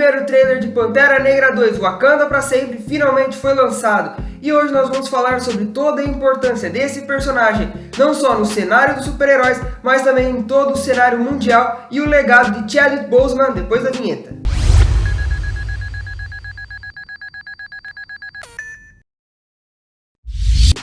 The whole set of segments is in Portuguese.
primeiro trailer de Pantera Negra 2, Wakanda pra Sempre, finalmente foi lançado. E hoje nós vamos falar sobre toda a importância desse personagem, não só no cenário dos super-heróis, mas também em todo o cenário mundial e o legado de Chadwick Boseman depois da vinheta.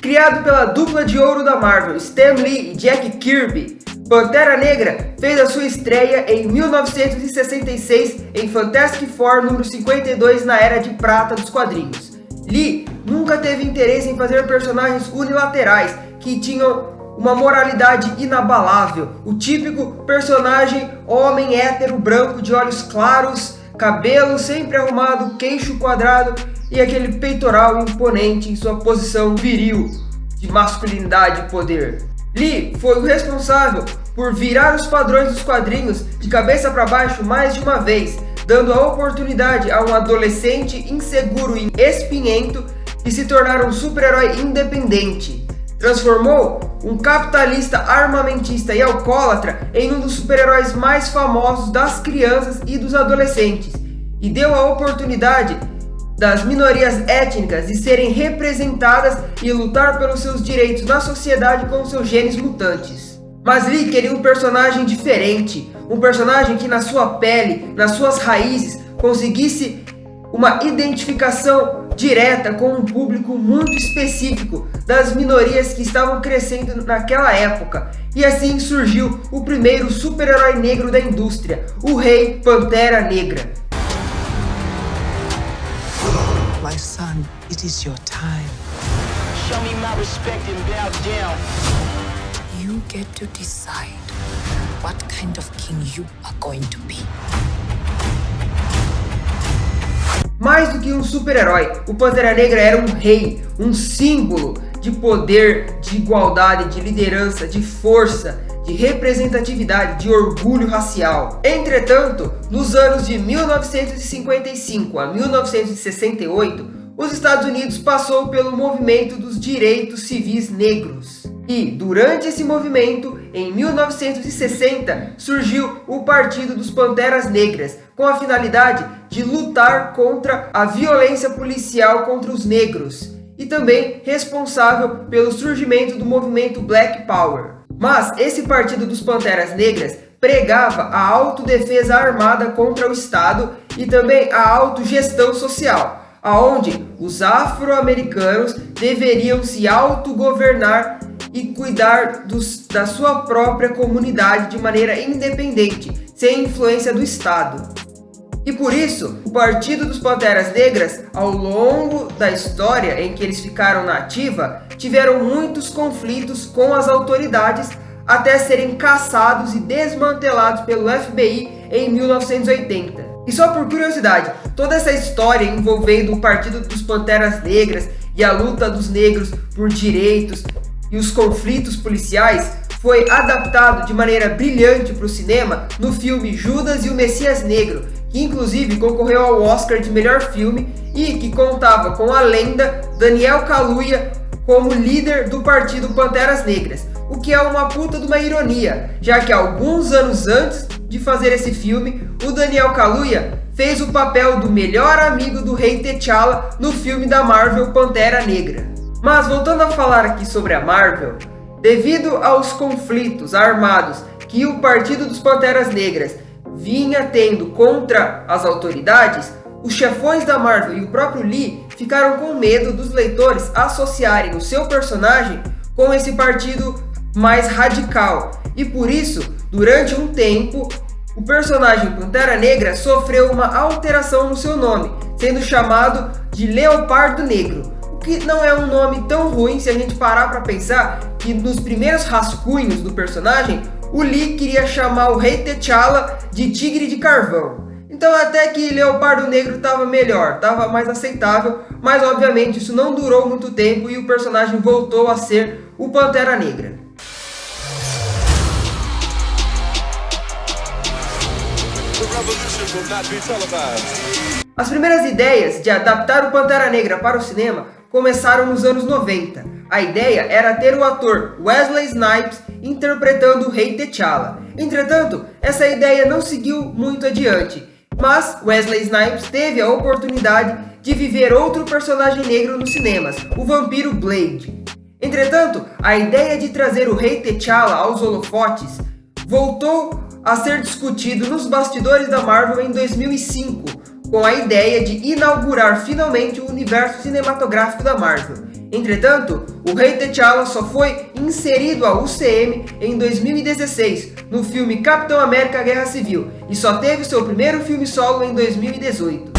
Criado pela dupla de ouro da Marvel, Stan Lee e Jack Kirby, Pantera Negra fez a sua estreia em 1966 em Fantastic Four número 52 na Era de Prata dos quadrinhos. Lee nunca teve interesse em fazer personagens unilaterais que tinham uma moralidade inabalável, o típico personagem homem hétero branco de olhos claros, cabelo sempre arrumado, queixo quadrado e aquele peitoral imponente em sua posição viril de masculinidade e poder. Lee foi o responsável por virar os padrões dos quadrinhos de cabeça para baixo mais de uma vez, dando a oportunidade a um adolescente inseguro e espinhento de se tornar um super-herói independente. Transformou um capitalista armamentista e alcoólatra em um dos super-heróis mais famosos das crianças e dos adolescentes, e deu a oportunidade das minorias étnicas de serem representadas e lutar pelos seus direitos na sociedade com seus genes mutantes. Mas Lee queria um personagem diferente, um personagem que na sua pele, nas suas raízes, conseguisse uma identificação direta com um público muito específico das minorias que estavam crescendo naquela época. E assim surgiu o primeiro super-herói negro da indústria, o Rei Pantera Negra. My son, it is your time. Show me my respect and bow down. You get to decide what kind of king you are going to be. Mais do que um super-herói, o Pantera Negra era um rei, um símbolo de poder, de igualdade, de liderança, de força, de representatividade, de orgulho racial. Entretanto, nos anos de 1955 a 1968, os Estados Unidos passou pelo movimento dos direitos civis negros. E, durante esse movimento, em 1960, surgiu o Partido dos Panteras Negras, com a finalidade de lutar contra a violência policial contra os negros, e também responsável pelo surgimento do movimento Black Power. Mas esse Partido dos Panteras Negras pregava a autodefesa armada contra o Estado e também a autogestão social, aonde os afro-americanos deveriam se autogovernar e cuidar da sua própria comunidade de maneira independente, sem influência do Estado. E por isso, o Partido dos Panteras Negras, ao longo da história em que eles ficaram na ativa, tiveram muitos conflitos com as autoridades até serem caçados e desmantelados pelo FBI em 1980. E só por curiosidade, toda essa história envolvendo o Partido dos Panteras Negras e a luta dos negros por direitos e os conflitos policiais foi adaptado de maneira brilhante para o cinema no filme Judas e o Messias Negro, que inclusive concorreu ao Oscar de melhor filme e que contava com a lenda Daniel Kaluuya como líder do Partido Panteras Negras, o que é uma puta de uma ironia, já que alguns anos antes de fazer esse filme, o Daniel Kaluuya fez o papel do melhor amigo do Rei T'Challa no filme da Marvel Pantera Negra. Mas voltando a falar aqui sobre a Marvel, devido aos conflitos armados que o Partido dos Panteras Negras vinha tendo contra as autoridades, os chefões da Marvel e o próprio Lee ficaram com medo dos leitores associarem o seu personagem com esse partido mais radical. E por isso, durante um tempo, o personagem Pantera Negra sofreu uma alteração no seu nome, sendo chamado de Leopardo Negro, o que não é um nome tão ruim se a gente parar para pensar que nos primeiros rascunhos do personagem, o Lee queria chamar o Rei T'Challa de Tigre de Carvão. Então até que Leopardo Negro estava melhor, estava mais aceitável, mas obviamente isso não durou muito tempo e o personagem voltou a ser o Pantera Negra. As primeiras ideias de adaptar o Pantera Negra para o cinema começaram nos anos 90. A ideia era ter o ator Wesley Snipes interpretando o Rei T'Challa. Entretanto, essa ideia não seguiu muito adiante Mas Wesley Snipes teve a oportunidade de viver outro personagem negro nos cinemas, o vampiro Blade. Entretanto, a ideia de trazer o rei T'Challa aos holofotes voltou a ser discutido nos bastidores da Marvel em 2005, com a ideia de inaugurar finalmente o universo cinematográfico da Marvel. Entretanto, o rei T'Challa só foi inserido ao UCM em 2016, no filme Capitão América Guerra Civil, e só teve seu primeiro filme solo em 2018.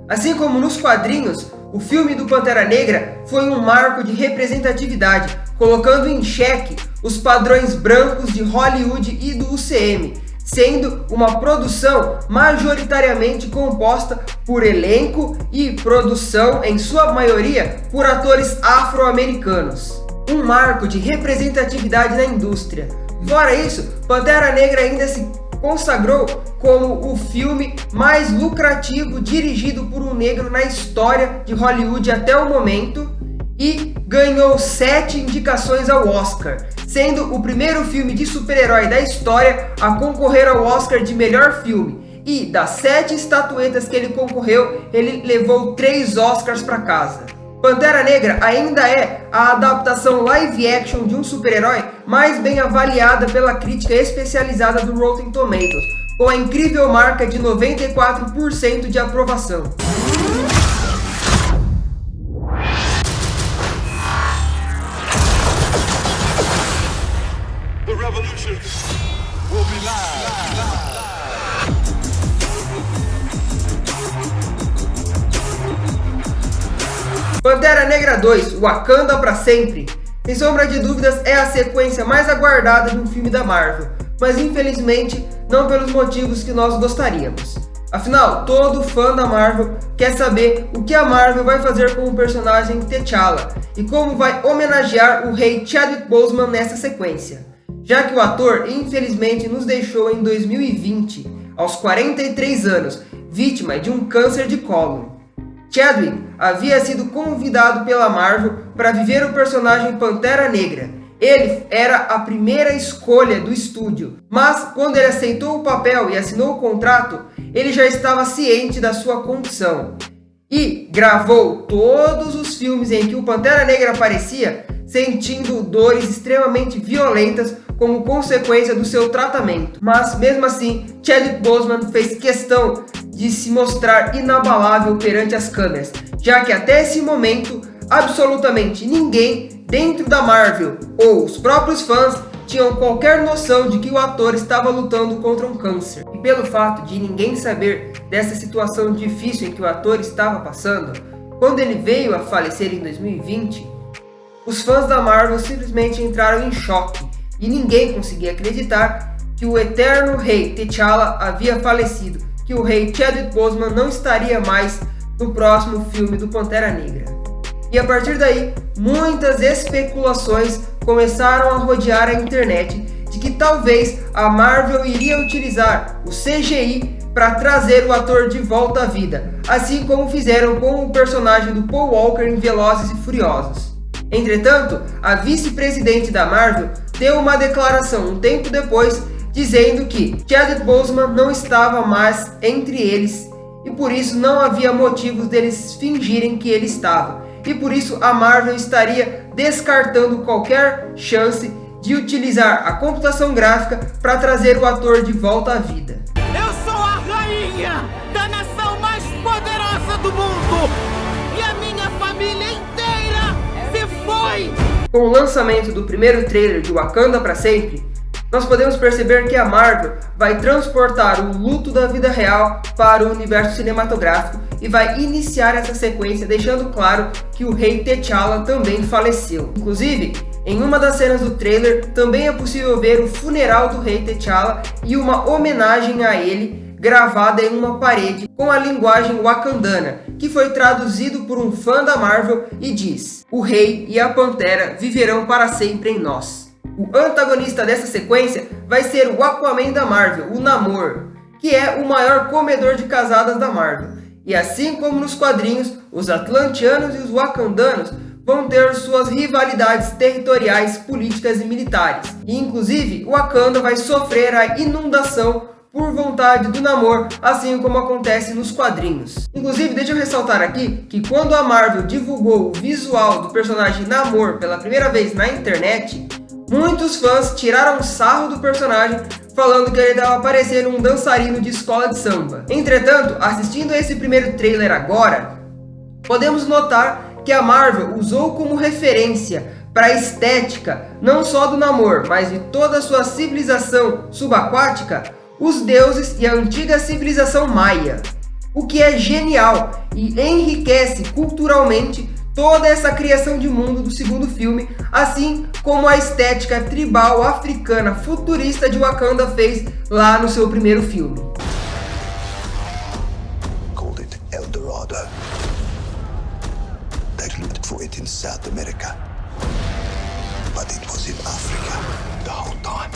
Assim como nos quadrinhos, o filme do Pantera Negra foi um marco de representatividade, colocando em xeque os padrões brancos de Hollywood e do UCM, sendo uma produção majoritariamente composta por elenco e produção, em sua maioria, por atores afro-americanos. Um marco de representatividade na indústria. Fora isso, Pantera Negra ainda se consagrou como o filme mais lucrativo dirigido por um negro na história de Hollywood até o momento e ganhou 7 indicações ao Oscar, sendo o primeiro filme de super-herói da história a concorrer ao Oscar de melhor filme. E das 7 estatuetas que ele concorreu, ele levou 3 Oscars para casa. Pantera Negra ainda é a adaptação live action de um super-herói mais bem avaliada pela crítica especializada do Rotten Tomatoes, com a incrível marca de 94% de aprovação. The revolution will be live. Pantera Negra 2, Wakanda para sempre. Sem sombra de dúvidas, é a sequência mais aguardada de um filme da Marvel, mas infelizmente não pelos motivos que nós gostaríamos. Afinal, todo fã da Marvel quer saber o que a Marvel vai fazer com o personagem T'Challa e como vai homenagear o rei Chadwick Boseman nessa sequência, já que o ator infelizmente nos deixou em 2020, aos 43 anos, vítima de um câncer de cólon. Chadwick havia sido convidado pela Marvel para viver o personagem Pantera Negra. Ele era a primeira escolha do estúdio, mas quando ele aceitou o papel e assinou o contrato, ele já estava ciente da sua condição e gravou todos os filmes em que o Pantera Negra aparecia, sentindo dores extremamente violentas como consequência do seu tratamento. Mas mesmo assim, Chadwick Boseman fez questão de se mostrar inabalável perante as câmeras, já que até esse momento absolutamente ninguém dentro da Marvel ou os próprios fãs tinham qualquer noção de que o ator estava lutando contra um câncer. E pelo fato de ninguém saber dessa situação difícil em que o ator estava passando, quando ele veio a falecer em 2020, os fãs da Marvel simplesmente entraram em choque e ninguém conseguia acreditar que o eterno rei T'Challa havia falecido, que o rei Chadwick Boseman não estaria mais no próximo filme do Pantera Negra. E a partir daí, muitas especulações começaram a rodear a internet de que talvez a Marvel iria utilizar o CGI para trazer o ator de volta à vida, assim como fizeram com o personagem do Paul Walker em Velozes e Furiosos. Entretanto, a vice-presidente da Marvel deu uma declaração um tempo depois dizendo que Chadwick Boseman não estava mais entre eles e por isso não havia motivos deles fingirem que ele estava. E por isso a Marvel estaria descartando qualquer chance de utilizar a computação gráfica para trazer o ator de volta à vida. Eu sou a rainha da nação mais poderosa do mundo e a minha família inteira se foi! Com o lançamento do primeiro trailer de Wakanda para sempre, nós podemos perceber que a Marvel vai transportar o luto da vida real para o universo cinematográfico e vai iniciar essa sequência deixando claro que o rei T'Challa também faleceu. Inclusive, em uma das cenas do trailer também é possível ver o funeral do rei T'Challa e uma homenagem a ele gravada em uma parede com a linguagem wakandana, que foi traduzido por um fã da Marvel e diz: "O rei e a pantera viverão para sempre em nós." O antagonista dessa sequência vai ser o Aquaman da Marvel, o Namor, que é o maior comedor de casadas da Marvel. E assim como nos quadrinhos, os atlantianos e os wakandanos vão ter suas rivalidades territoriais, políticas e militares. E inclusive, Wakanda vai sofrer a inundação por vontade do Namor, assim como acontece nos quadrinhos. Inclusive, deixa eu ressaltar aqui que quando a Marvel divulgou o visual do personagem Namor pela primeira vez na internet, muitos fãs tiraram sarro do personagem, falando que ele estava parecendo um dançarino de escola de samba. Entretanto, assistindo a esse primeiro trailer agora, podemos notar que a Marvel usou como referência para a estética, não só do Namor, mas de toda a sua civilização subaquática, os deuses e a antiga civilização maia. O que é genial e enriquece culturalmente toda essa criação de mundo do segundo filme, assim como a estética tribal africana futurista de Wakanda fez lá no seu primeiro filme. Called it El Dorado. They looked for it in South America, but it was in Africa the whole time.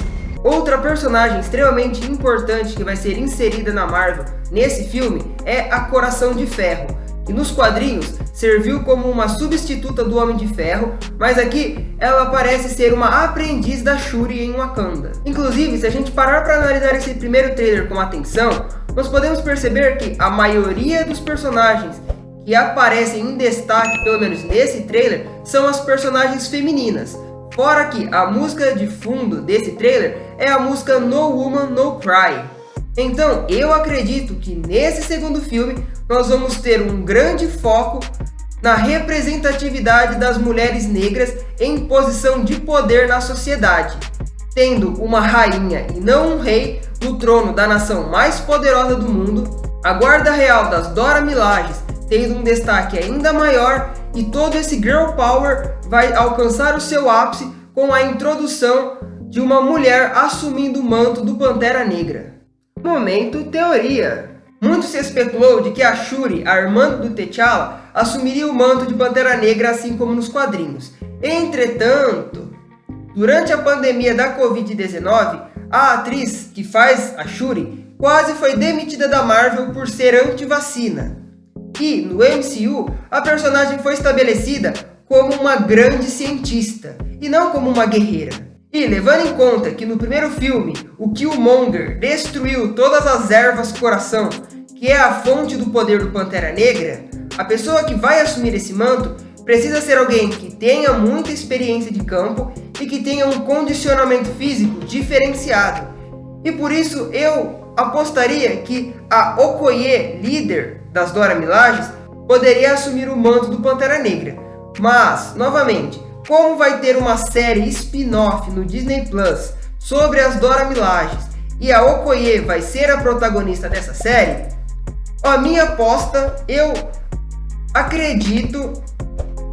Outra personagem extremamente importante que vai ser inserida na Marvel nesse filme é a Coração de Ferro, que nos quadrinhos serviu como uma substituta do Homem de Ferro, mas aqui ela parece ser uma aprendiz da Shuri em Wakanda. Inclusive, se a gente parar para analisar esse primeiro trailer com atenção, nós podemos perceber que a maioria dos personagens que aparecem em destaque, pelo menos nesse trailer, são as personagens femininas. Fora que a música de fundo desse trailer é a música No Woman No Cry. Então eu acredito que nesse segundo filme nós vamos ter um grande foco na representatividade das mulheres negras em posição de poder na sociedade, tendo uma rainha e não um rei no trono da nação mais poderosa do mundo, a guarda real das Dora Milajes tendo um destaque ainda maior, e todo esse girl power vai alcançar o seu ápice com a introdução de uma mulher assumindo o manto do Pantera Negra. Momento teoria. Muito se especulou de que a Shuri, a irmã do T'Challa, assumiria o manto de Pantera Negra assim como nos quadrinhos. Entretanto, durante a pandemia da Covid-19, a atriz que faz a Shuri quase foi demitida da Marvel por ser anti-vacina. E no MCU, a personagem foi estabelecida como uma grande cientista, e não como uma guerreira. E levando em conta que no primeiro filme, o Killmonger destruiu todas as ervas coração, que é a fonte do poder do Pantera Negra, a pessoa que vai assumir esse manto precisa ser alguém que tenha muita experiência de campo e que tenha um condicionamento físico diferenciado. E por isso eu apostaria que a Okoye, líder das Dora Milajes, poderia assumir o manto do Pantera Negra. Mas, novamente, como vai ter uma série spin-off no Disney Plus sobre as Dora Milajes e a Okoye vai ser a protagonista dessa série, a minha aposta, eu acredito,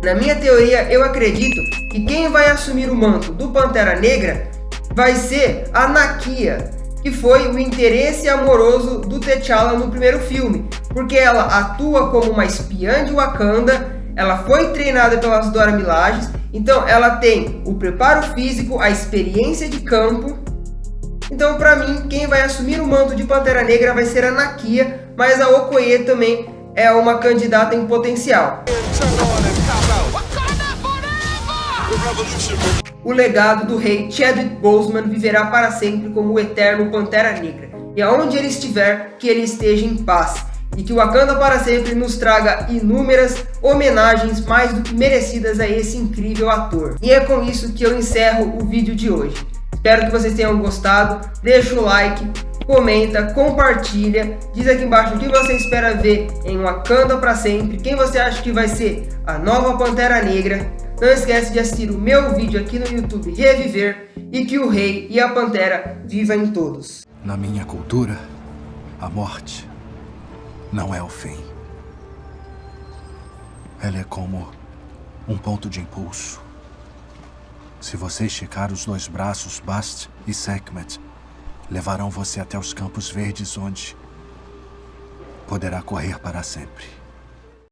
na minha teoria, eu acredito que quem vai assumir o manto do Pantera Negra vai ser a Nakia, que foi o interesse amoroso do T'Challa no primeiro filme, porque ela atua como uma espiã de Wakanda, ela foi treinada pelas Dora Milajes, então ela tem o preparo físico, a experiência de campo. Então, para mim, quem vai assumir o manto de Pantera Negra vai ser a Nakia, mas a Okoye também é uma candidata em potencial. O legado do rei Chadwick Boseman viverá para sempre como o eterno Pantera Negra, e aonde ele estiver, que ele esteja em paz, e que o Wakanda para sempre nos traga inúmeras homenagens mais do que merecidas a esse incrível ator. E é com isso que eu encerro o vídeo de hoje. Espero que vocês tenham gostado, deixa o like, comenta, compartilha, diz aqui embaixo o que você espera ver em Wakanda para sempre, quem você acha que vai ser a nova Pantera Negra. Não esquece de assistir o meu vídeo aqui no YouTube Reviver, e que o rei e a Pantera vivam em todos. Na minha cultura, a morte não é o fim. Ela é como um ponto de impulso. Se você esticar os dois braços, Bast e Sekhmet levarão você até os Campos Verdes, onde poderá correr para sempre.